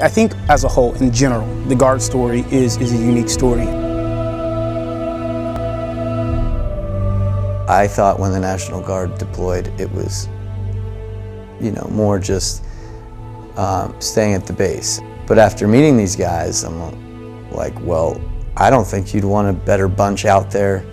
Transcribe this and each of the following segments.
I think as a whole, in general, the Guard story is a unique story. I thought when the National Guard deployed, it was, more just staying at the base. But after meeting these guys, I'm like, well, I don't think you'd want a better bunch out there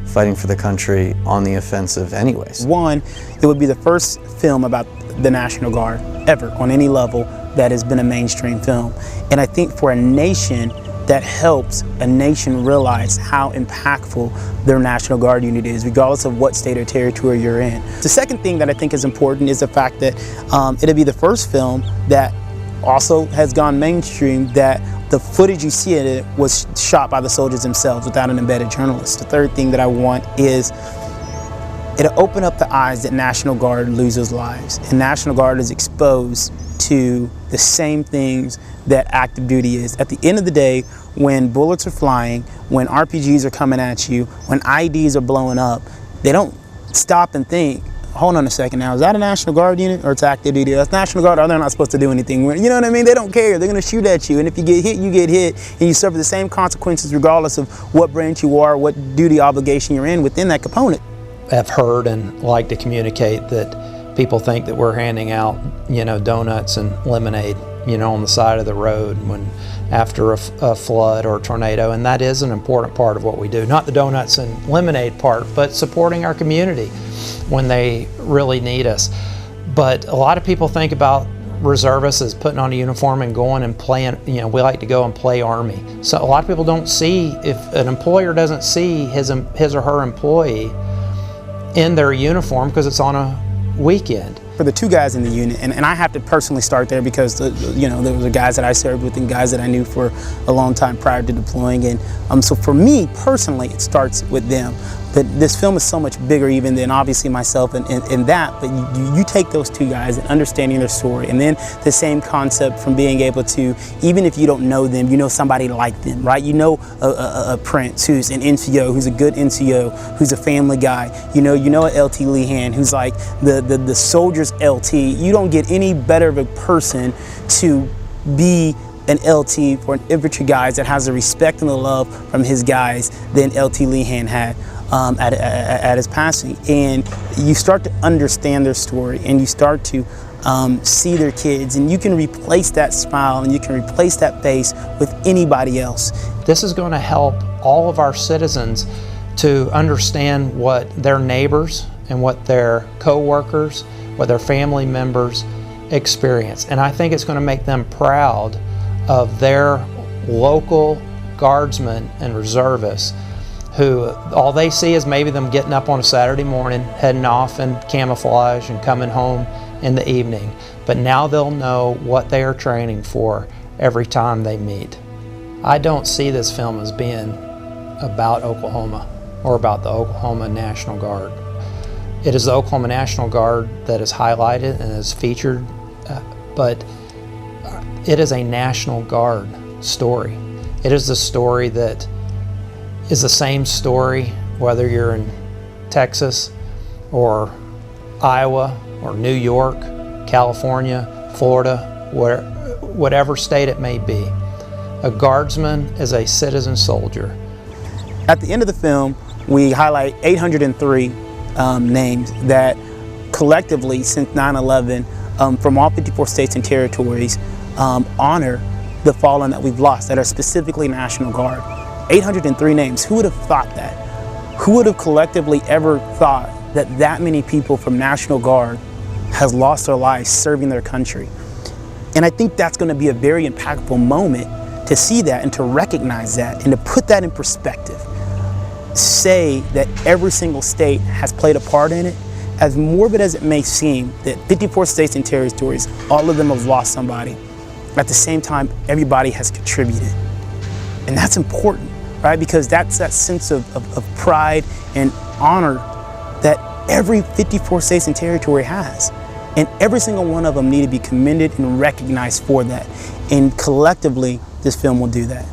fighting for the country on the offensive anyways. One, it would be the first film about the National Guard ever on any level that has been a mainstream film. And I think for a nation, that helps a nation realize how impactful their National Guard unit is, regardless of what state or territory you're in. The second thing that I think is important is the fact that it'll be the first film that also has gone mainstream that the footage you see in it was shot by the soldiers themselves without an embedded journalist. The third thing that I want is it'll open up the eyes that National Guard loses lives, and National Guard is exposed to the same things that active duty is. At the end of the day, when bullets are flying, when RPGs are coming at you, when IEDs are blowing up, they don't stop and think, hold on a second now, is that a National Guard unit or it's active duty? That's National Guard, or they're not supposed to do anything. You know what I mean? They don't care. They're going to shoot at you, and if you get hit, you get hit, and you suffer the same consequences regardless of what branch you are, what duty obligation you're in within that component. I've heard and like to communicate that people think that we're handing out, donuts and lemonade, on the side of the road after a flood or a tornado, and that is an important part of what we do. Not the donuts and lemonade part, but supporting our community when they really need us. But a lot of people think about reservists as putting on a uniform and going and playing, we like to go and play Army. So a lot of people don't see, if an employer doesn't see his or her employee in their uniform because it's on a weekend. For the two guys in the unit, and I have to personally start there because there were guys that I served with and guys that I knew for a long time prior to deploying, and so for me personally, it starts with them. But this film is so much bigger even than obviously myself and that, but you take those two guys and understanding their story, and then the same concept from being able to, even if you don't know them, you know somebody like them, right? You know a Prince who's an NCO, who's a good NCO, who's a family guy. You know a LT Lehan who's like the soldier's LT. You don't get any better of a person to be an LT for an infantry guys that has the respect and the love from his guys than LT Lehan had at his passing. And you start to understand their story, and you start to see their kids, and you can replace that smile and you can replace that face with anybody else. This is going to help all of our citizens to understand what their neighbors and what their co-workers, what their family members experience. And I think it's going to make them proud of their local guardsmen and reservists who all they see is maybe them getting up on a Saturday morning, heading off in camouflage and coming home in the evening. But now they'll know what they are training for every time they meet. I don't see this film as being about Oklahoma or about the Oklahoma National Guard. It is the Oklahoma National Guard that is highlighted and is featured, but it is a National Guard story. It is the story that is the same story whether you're in Texas or Iowa or New York, California, Florida, whatever state it may be. A guardsman is a citizen soldier. At the end of the film, we highlight 803 names that collectively since 9/11 from all 54 states and territories honor the fallen that we've lost that are specifically National Guard. 803 names. Who would have thought that? Who would have collectively ever thought that that many people from National Guard has lost their lives serving their country? And I think that's going to be a very impactful moment to see that and to recognize that and to put that in perspective. Say that every single state has played a part in it. As morbid as it may seem, that 54 states and territories, all of them have lost somebody. At the same time, everybody has contributed. And that's important, right? Because that's that sense of pride and honor that every 54 states and territory has. And every single one of them need to be commended and recognized for that. And collectively, this film will do that.